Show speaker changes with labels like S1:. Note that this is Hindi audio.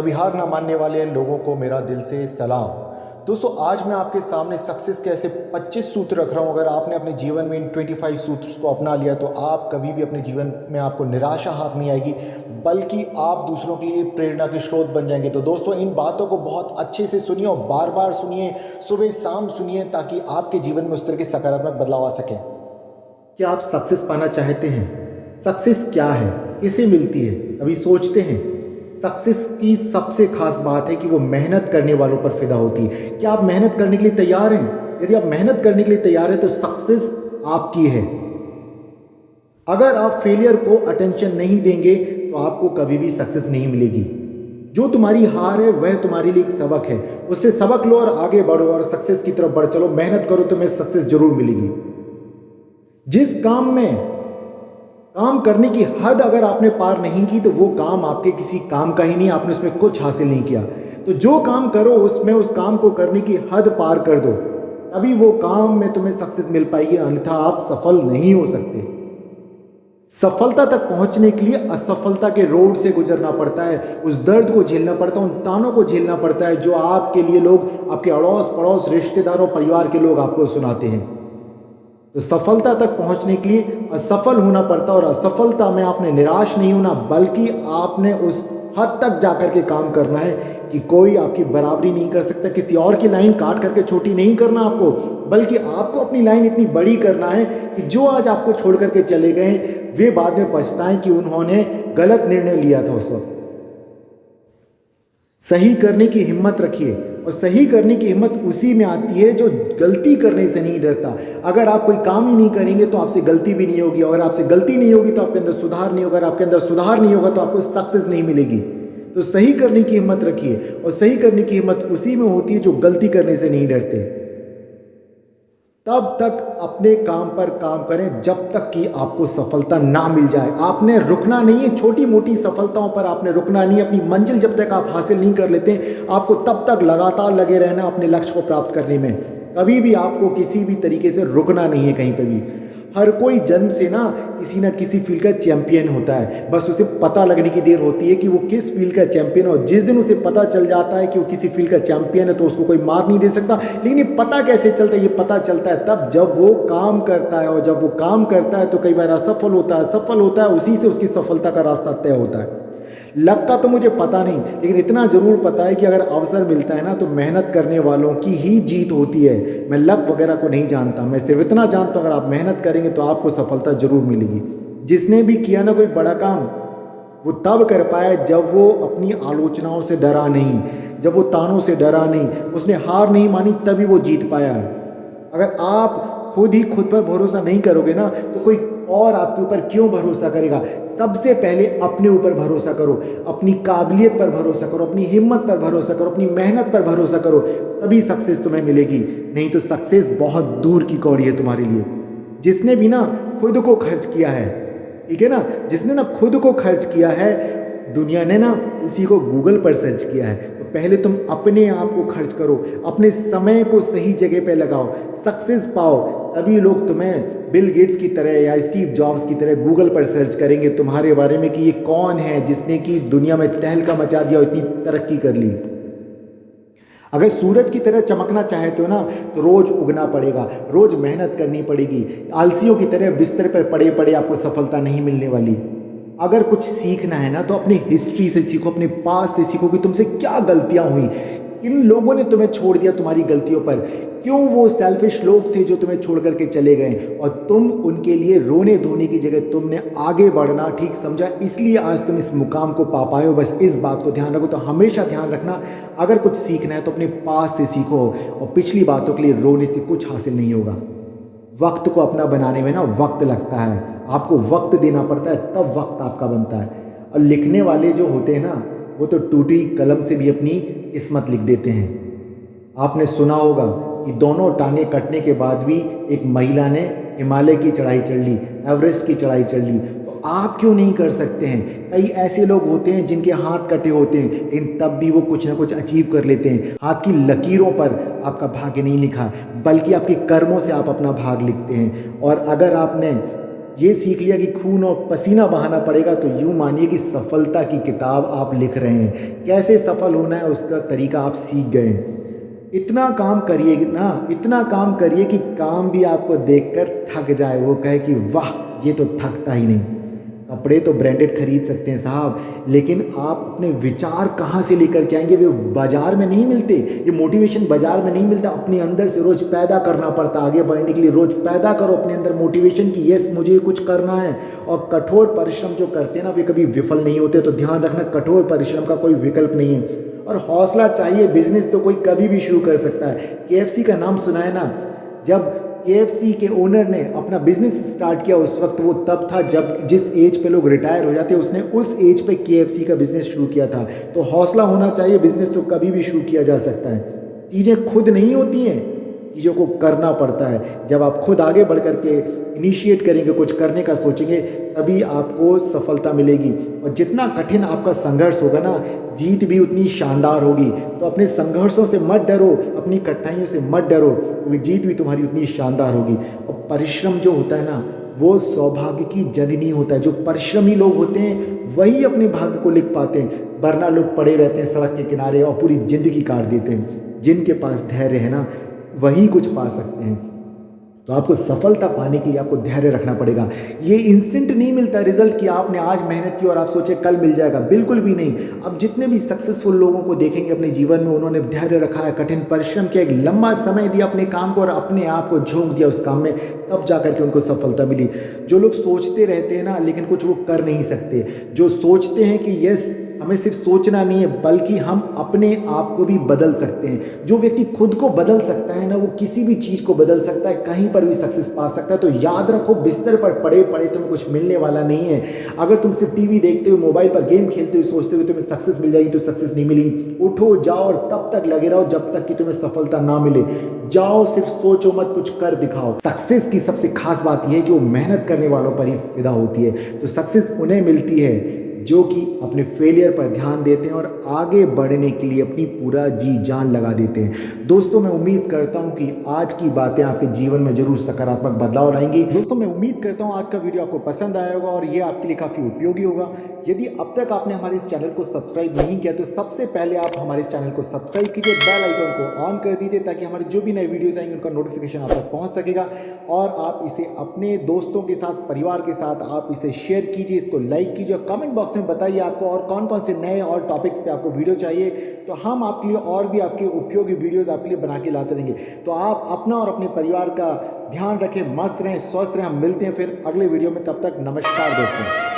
S1: कभी हार ना मानने वाले लोगों को मेरा दिल से सलाम। दोस्तों, आज मैं आपके सामने सक्सेस के ऐसे 25 सूत्र रख रहा हूँ। अगर आपने अपने जीवन में इन 25 सूत्र को अपना लिया तो आप कभी भी अपने जीवन में आपको निराशा हाथ नहीं आएगी, बल्कि आप दूसरों के लिए प्रेरणा के स्रोत बन जाएंगे। तो दोस्तों, इन बातों को बहुत अच्छे से सुनिए और बार बार सुनिए, सुबह शाम सुनिए, ताकि आपके जीवन में उस तरह के सकारात्मक बदलाव आ सकें। क्या आप सक्सेस पाना चाहते हैं? सक्सेस क्या है, किसे मिलती है, कभी सोचते हैं? सक्सेस की सबसे खास बात है कि वो मेहनत करने वालों पर फिदा होती है। क्या आप मेहनत करने के लिए तैयार हैं? यदि आप मेहनत करने के लिए तैयार हैं तो सक्सेस आपकी है। अगर आप फेलियर को अटेंशन नहीं देंगे तो आपको कभी भी सक्सेस नहीं मिलेगी। जो तुम्हारी हार है वह तुम्हारे लिए एक सबक है, उससे सबक लो और आगे बढ़ो और सक्सेस की तरफ बढ़ चलो। मेहनत करो तो तुम्हें सक्सेस जरूर मिलेगी। जिस काम में काम करने की हद अगर आपने पार नहीं की तो वो काम आपके किसी काम का ही नहीं, आपने उसमें कुछ हासिल नहीं किया। तो जो काम करो उसमें उस काम को करने की हद पार कर दो, तभी वो काम में तुम्हें सक्सेस मिल पाएगी, अन्यथा आप सफल नहीं हो सकते। सफलता तक पहुंचने के लिए असफलता के रोड से गुजरना पड़ता है, उस दर्द को झेलना पड़ता है, उन तानों को झेलना पड़ता है जो आपके लिए लोग, आपके अड़ोस पड़ोस, रिश्तेदारों, परिवार के लोग आपको सुनाते हैं। तो सफलता तक पहुंचने के लिए असफल होना पड़ता है, और असफलता में आपने निराश नहीं होना, बल्कि आपने उस हद तक जाकर के काम करना है कि कोई आपकी बराबरी नहीं कर सकता। किसी और की लाइन काट करके छोटी नहीं करना आपको, बल्कि आपको अपनी लाइन इतनी बड़ी करना है कि जो आज आपको छोड़ करके चले गए वे बाद में पछताएं कि उन्होंने गलत निर्णय लिया था उस वक्त। सही करने की हिम्मत रखिए, और सही करने की हिम्मत उसी में आती है जो गलती करने से नहीं डरता। अगर आप कोई काम ही नहीं करेंगे तो आपसे गलती भी नहीं होगी, अगर आपसे गलती नहीं होगी तो आपके अंदर सुधार नहीं होगा, अगर आपके अंदर सुधार नहीं होगा तो आपको सक्सेस नहीं मिलेगी। तो सही करने की हिम्मत रखिए, और सही करने की हिम्मत उसी में होती है जो गलती करने से नहीं डरते। तब तक अपने काम पर काम करें जब तक कि आपको सफलता ना मिल जाए। आपने रुकना नहीं है, छोटी मोटी सफलताओं पर आपने रुकना नहीं है। अपनी मंजिल जब तक आप हासिल नहीं कर लेते, आपको तब तक लगातार लगे रहना अपने लक्ष्य को प्राप्त करने में। कभी भी आपको किसी भी तरीके से रुकना नहीं है कहीं पर भी। हर कोई जन्म से ना किसी फील्ड का चैंपियन होता है, बस उसे पता लगने की देर होती है कि वो किस फील्ड का चैंपियन है। और जिस दिन उसे पता चल जाता है कि वो किसी फील्ड का चैंपियन है तो उसको कोई मार नहीं दे सकता। लेकिन ये पता कैसे चलता है? ये पता चलता है तब जब वो काम करता है, और जब वो काम करता है तो कई बार असफल होता है, सफल होता है, उसी से उसकी सफलता का रास्ता तय होता है। लक का तो मुझे पता नहीं, लेकिन इतना ज़रूर पता है कि अगर अवसर मिलता है ना तो मेहनत करने वालों की ही जीत होती है। मैं लक वगैरह को नहीं जानता, मैं सिर्फ इतना जानता हूँ अगर आप मेहनत करेंगे तो आपको सफलता जरूर मिलेगी। जिसने भी किया ना कोई बड़ा काम, वो तब कर पाया जब वो अपनी आलोचनाओं से डरा नहीं, जब वो तानों से डरा नहीं, उसने हार नहीं मानी, तभी वो जीत पाया। अगर आप खुद ही खुद पर भरोसा नहीं करोगे ना तो कोई और आपके ऊपर क्यों भरोसा करेगा? सबसे पहले अपने ऊपर भरोसा करो, अपनी काबिलियत पर भरोसा करो, अपनी हिम्मत पर भरोसा करो, अपनी मेहनत पर भरोसा करो, तभी सक्सेस तुम्हें मिलेगी। नहीं तो सक्सेस बहुत दूर की कौड़ी है तुम्हारे लिए। जिसने भी ना खुद को खर्च किया है, ठीक है ना, जिसने ना खुद को खर्च किया है, दुनिया ने ना उसी को गूगल पर सर्च किया है। तो पहले तुम अपने आप को खर्च करो, अपने समय को सही जगह पे लगाओ, सक्सेस पाओ, तभी लोग तुम्हें बिल गेट्स की तरह या स्टीव जॉब्स की तरह गूगल पर सर्च करेंगे तुम्हारे बारे में कि ये कौन है जिसने की दुनिया में तहलका मचा दिया और इतनी तरक्की कर ली। अगर सूरज की तरह चमकना चाहते हो ना तो रोज उगना पड़ेगा, रोज मेहनत करनी पड़ेगी। आलसियों की तरह बिस्तर पर पड़े पड़े आपको सफलता नहीं मिलने वाली। अगर कुछ सीखना है ना तो अपनी हिस्ट्री से सीखो, अपने पास से सीखो कि तुमसे क्या गलतियां हुई, किन लोगों ने तुम्हें छोड़ दिया तुम्हारी गलतियों पर, क्यों वो सेल्फिश लोग थे जो तुम्हें छोड़ करके चले गए, और तुम उनके लिए रोने धोने की जगह तुमने आगे बढ़ना ठीक समझा, इसलिए आज तुम इस मुकाम को पा पाए हो। बस इस बात को ध्यान रखो। तो हमेशा ध्यान रखना, अगर कुछ सीखना है तो अपने पास से सीखो, और पिछली बातों के लिए रोने से कुछ हासिल नहीं होगा। वक्त को अपना बनाने में ना वक्त लगता है, आपको वक्त देना पड़ता है, तब वक्त आपका बनता है। और लिखने वाले जो होते हैं ना वो तो टूटी कलम से भी अपनी किस्मत लिख देते हैं। आपने सुना होगा कि दोनों टांगे कटने के बाद भी एक महिला ने हिमालय की चढ़ाई चढ़ ली, एवरेस्ट की चढ़ाई चढ़ ली। तो आप क्यों नहीं कर सकते हैं? कई ऐसे लोग होते हैं जिनके हाथ कटे होते हैं, लेकिन तब भी वो कुछ ना कुछ अचीव कर लेते हैं। हाथ की लकीरों पर आपका भाग्य नहीं लिखा, बल्कि आपके कर्मों से आप अपना भाग्य लिखते हैं। और अगर आपने ये सीख लिया कि खून और पसीना बहाना पड़ेगा, तो यूँ मानिए कि सफलता की किताब आप लिख रहे हैं। कैसे सफल होना है उसका तरीका आप सीख गए हैं। इतना काम करिए ना, इतना काम करिए कि काम भी आपको देखकर थक जाए, वो कहे कि वाह ये तो थकता ही नहीं। कपड़े तो ब्रांडेड खरीद सकते हैं साहब, लेकिन आप अपने विचार कहाँ से लेकर के आएंगे? वो बाजार में नहीं मिलते, ये मोटिवेशन बाजार में नहीं मिलता, अपने अंदर से रोज पैदा करना पड़ता। आगे बढ़ने के लिए रोज पैदा करो अपने अंदर मोटिवेशन की, यस मुझे कुछ करना है। और कठोर परिश्रम जो करते हैं ना, वे कभी विफल नहीं होते। तो ध्यान रखना, कठोर परिश्रम का कोई विकल्प नहीं है। और हौसला चाहिए। बिजनेस तो कोई कभी भी शुरू कर सकता है। KFC का नाम सुना है ना? जब KFC के ओनर ने अपना बिजनेस स्टार्ट किया, उस वक्त वो तब था जब जिस एज पे लोग रिटायर हो जाते, उसने उस एज पे KFC का बिजनेस शुरू किया था। तो हौसला होना चाहिए, बिजनेस तो कभी भी शुरू किया जा सकता है। चीज़ें खुद नहीं होती हैं, चीज़ों को करना पड़ता है। जब आप खुद आगे बढ़ करके इनिशिएट करेंगे, कुछ करने का सोचेंगे, तभी आपको सफलता मिलेगी। और जितना कठिन आपका संघर्ष होगा ना, जीत भी उतनी शानदार होगी। तो अपने संघर्षों से मत डरो, अपनी कठिनाइयों से मत डरो, क्योंकि जीत भी तुम्हारी उतनी शानदार होगी। और परिश्रम जो होता है ना, वो सौभाग्य की जननी होता है। जो परिश्रमी लोग होते हैं वही अपने भाग्य को लिख पाते हैं, वरना लोग पड़े रहते हैं सड़क के किनारे और पूरी जिंदगी काट देते हैं। जिनके पास धैर्य है ना, वही कुछ पा सकते हैं। तो आपको सफलता पाने के लिए आपको धैर्य रखना पड़ेगा। ये इंस्टेंट नहीं मिलता रिजल्ट कि आपने आज मेहनत की और आप सोचे कल मिल जाएगा, बिल्कुल भी नहीं। अब जितने भी सक्सेसफुल लोगों को देखेंगे अपने जीवन में, उन्होंने धैर्य रखा है, कठिन परिश्रम किया, एक लंबा समय दिया अपने काम को और अपने आप को झोंक दिया उस काम में, तब जाकर के उनको सफलता मिली। जो लोग सोचते रहते हैं ना, लेकिन कुछ वो कर नहीं सकते, जो सोचते हैं कि यस हमें सिर्फ सोचना नहीं है, बल्कि हम अपने आप को भी बदल सकते हैं। जो व्यक्ति खुद को बदल सकता है ना, वो किसी भी चीज़ को बदल सकता है, कहीं पर भी सक्सेस पा सकता है। तो याद रखो, बिस्तर पर पड़े पड़े तुम्हें कुछ मिलने वाला नहीं है। अगर तुम सिर्फ टीवी देखते हो, मोबाइल पर गेम खेलते हो, सोचते हो कि तुम्हें सक्सेस मिल जाएगी, तो सक्सेस नहीं मिली। उठो, जाओ और तब तक लगे रहो जब तक कि तुम्हें सफलता ना मिले। जाओ, सिर्फ सोचो मत, कुछ कर दिखाओ। सक्सेस की सबसे खास बात यह है कि वो मेहनत करने वालों पर ही फिदा होती है। तो सक्सेस उन्हें मिलती है जो कि अपने फेलियर पर ध्यान देते हैं और आगे बढ़ने के लिए अपनी पूरा जी जान लगा देते हैं। दोस्तों, मैं उम्मीद करता हूं कि आज की बातें आपके जीवन में जरूर सकारात्मक बदलाव लाएंगी। दोस्तों, मैं उम्मीद करता हूं आज का वीडियो आपको पसंद आया होगा और ये आपके लिए काफ़ी उपयोगी होगा। यदि अब तक आपने हमारे इस चैनल को सब्सक्राइब नहीं किया, तो सबसे पहले आप हमारे इस चैनल को सब्सक्राइब कीजिए, बेल आइकन को ऑन कर दीजिए, ताकि हमारे जो भी नए वीडियोज़ आएंगे उनका नोटिफिकेशन आप तक पहुँच सकेगा। और आप इसे अपने दोस्तों के साथ, परिवार के साथ आप इसे शेयर कीजिए, इसको लाइक कीजिए और कमेंट बॉक्स में बताइए आपको और कौन कौन से नए और टॉपिक्स पे आपको वीडियो चाहिए। तो हम आपके लिए और भी आपके उपयोगी वीडियोस आपके लिए बना के लाते रहेंगे। तो आप अपना और अपने परिवार का ध्यान रखें, मस्त रहें, स्वस्थ रहें। हम मिलते हैं फिर अगले वीडियो में, तब तक नमस्कार दोस्तों।